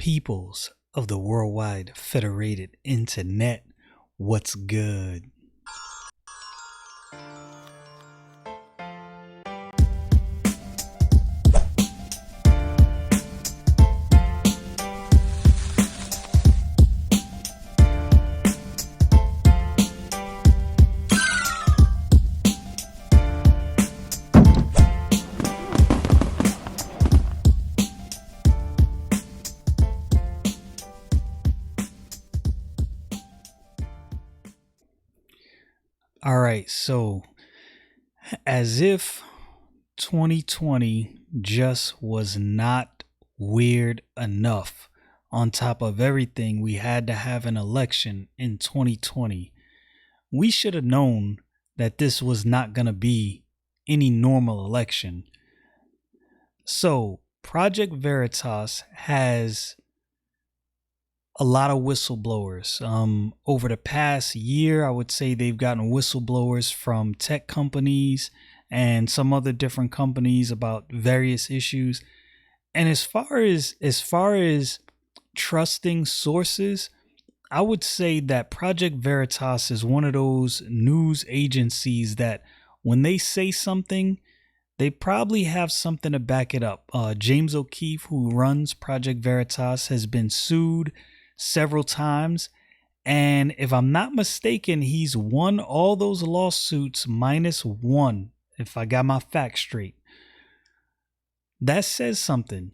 peoples of the worldwide federated internet. What's good? All right, so as if 2020 just was not weird enough, on top of everything, we had to have an election in 2020. We should have known that this was not going to be any normal election. So, Project Veritas has a lot of whistleblowers. Over the past year, I would say they've gotten whistleblowers from tech companies and some other different companies about various issues. And as far as trusting sources, I would say that Project Veritas is one of those news agencies that when they say something, they probably have something to back it up. James O'Keefe, who runs Project Veritas, has been sued several times. And if I'm not mistaken, he's won all those lawsuits minus one, if I got my facts straight. That says something.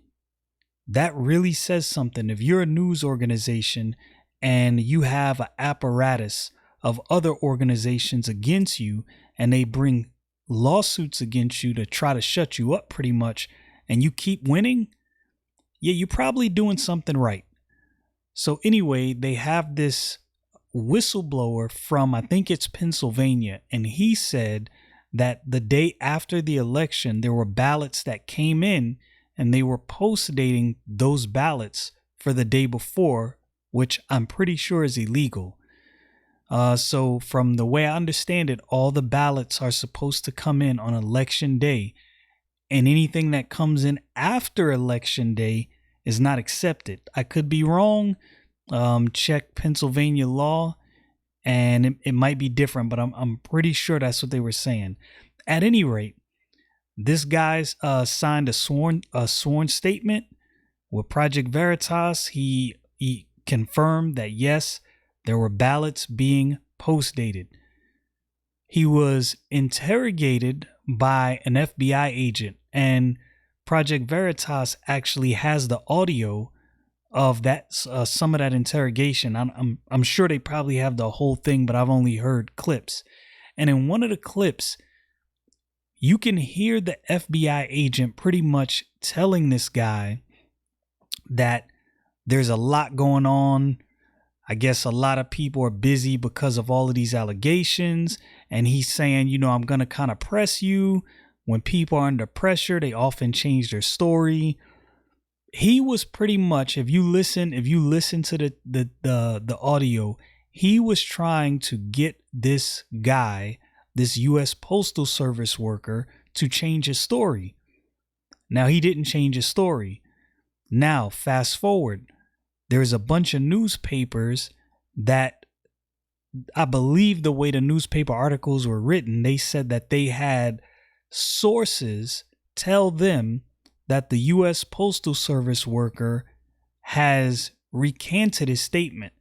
That really says something. If you're a news organization and you have an apparatus of other organizations against you and they bring lawsuits against you to try to shut you up pretty much, and you keep winning, yeah, you're probably doing something right. So anyway, they have this whistleblower from, I think it's Pennsylvania, and he said that the day after the election, there were ballots that came in and they were post-dating those ballots for the day before, which I'm pretty sure is illegal. So from the way I understand it, all the ballots are supposed to come in on election day, and anything that comes in after election day is not accepted. I could be wrong. Check Pennsylvania law, and it might be different, but I'm pretty sure that's what they were saying. At any rate, this guy's signed a sworn statement with Project Veritas. He confirmed that yes, there were ballots being post-dated. He was interrogated by an FBI agent, and Project Veritas actually has the audio of that, some of that interrogation. I'm sure they probably have the whole thing, but I've only heard clips. And in one of the clips, you can hear the FBI agent pretty much telling this guy that there's a lot going on. I guess a lot of people are busy because of all of these allegations. And he's saying, I'm going to kind of press you. When people are under pressure, they often change their story. He was pretty much, if you listen to the audio, he was trying to get this guy, this U.S. Postal Service worker, to change his story. Now, he didn't change his story. Now, fast forward, there's a bunch of newspapers that, I believe the way the newspaper articles were written, they said that they had sources tell them that the U.S. Postal Service worker has recanted his statement.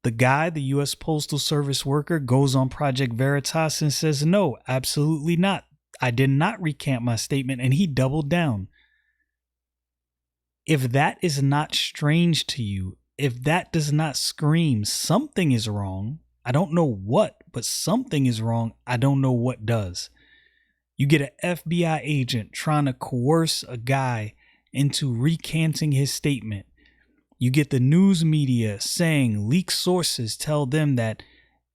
The guy, the U.S. Postal Service worker, goes on Project Veritas and says, no, absolutely not. I did not recant my statement, and he doubled down. If that is not strange to you, if that does not scream something is wrong, I don't know what, but something is wrong, I don't know what does. You get an FBI agent trying to coerce a guy into recanting his statement. You get the news media saying leaked sources tell them that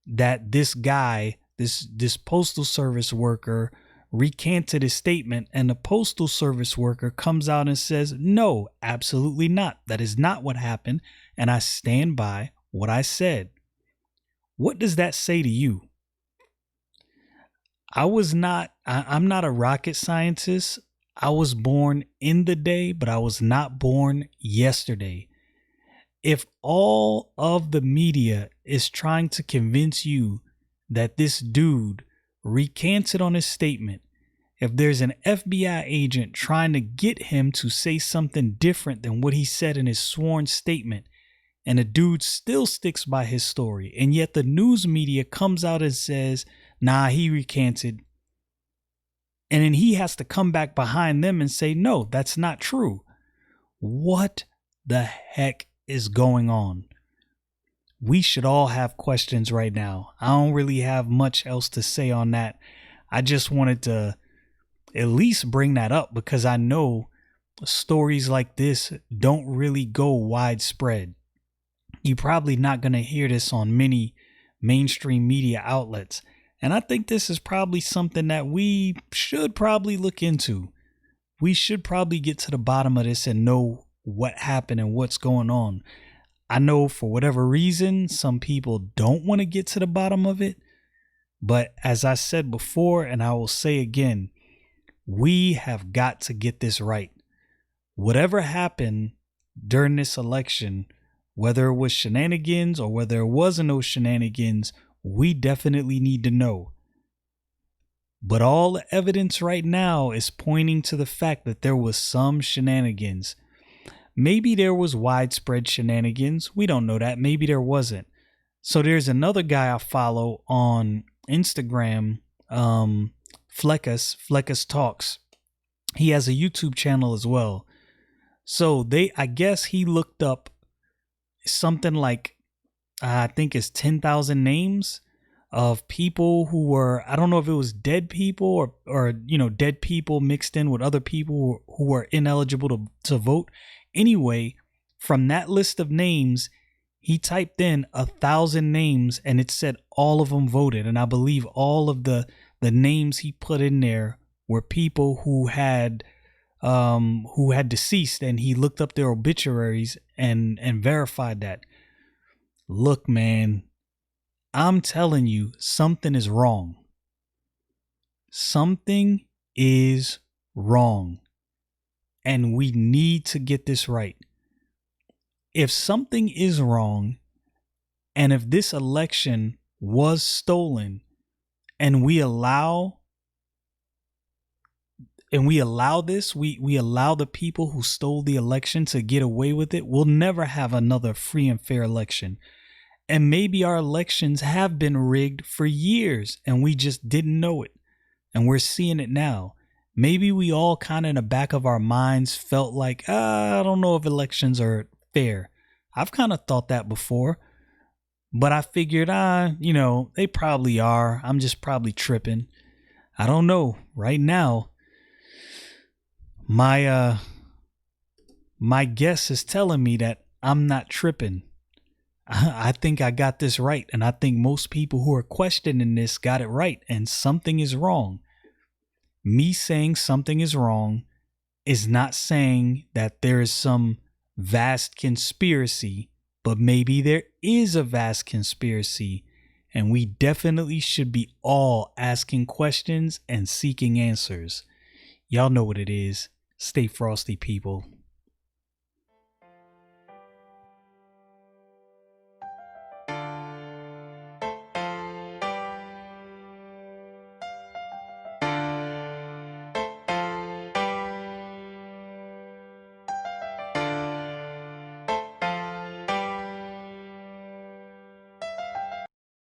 this guy, this Postal Service worker, recanted his statement, and the Postal Service worker comes out and says, no, absolutely not. That is not what happened, and I stand by what I said. What does that say to you? I'm not a rocket scientist. I was born in the day, but I was not born yesterday. If all of the media is trying to convince you that this dude recanted on his statement, if there's an FBI agent trying to get him to say something different than what he said in his sworn statement, and a dude still sticks by his story, and yet the news media comes out and says, nah, he recanted, and then he has to come back behind them and say, no, that's not true. What the heck is going on? We should all have questions right now. I don't really have much else to say on that. I just wanted to at least bring that up because I know stories like this don't really go widespread. You're probably not going to hear this on many mainstream media outlets. And I think this is probably something that we should probably look into. We should probably get to the bottom of this and know what happened and what's going on. I know for whatever reason, some people don't want to get to the bottom of it. But as I said before, and I will say again, we have got to get this right. Whatever happened during this election, whether it was shenanigans or whether it wasn't no shenanigans, we definitely need to know. But all the evidence right now is pointing to the fact that there was some shenanigans. Maybe there was widespread shenanigans. We don't know that. Maybe there wasn't. So there's another guy I follow on Instagram, Fleckus Talks. He has a YouTube channel as well. So I guess he looked up something like, I think it's 10,000 names of people who were, I don't know if it was dead people or dead people mixed in with other people who were ineligible to vote. Anyway, from that list of names, he typed in 1,000 names and it said all of them voted. And I believe all of the names he put in there were people who had deceased, and he looked up their obituaries and verified that. Look, man, I'm telling you, something is wrong. Something is wrong. And we need to get this right. If something is wrong, and if this election was stolen, and we allow this, we allow the people who stole the election to get away with it, we'll never have another free and fair election. And maybe our elections have been rigged for years and we just didn't know it. And we're seeing it now. Maybe we all kind of in the back of our minds felt like, I don't know if elections are fair. I've kind of thought that before, but I figured, they probably are. I'm just probably tripping. I don't know. Right now, my guess is telling me that I'm not tripping. I think I got this right. And I think most people who are questioning this got it right. And something is wrong. Me saying something is wrong is not saying that there is some vast conspiracy, but maybe there is a vast conspiracy, and we definitely should be all asking questions and seeking answers. Y'all know what it is. Stay frosty, people.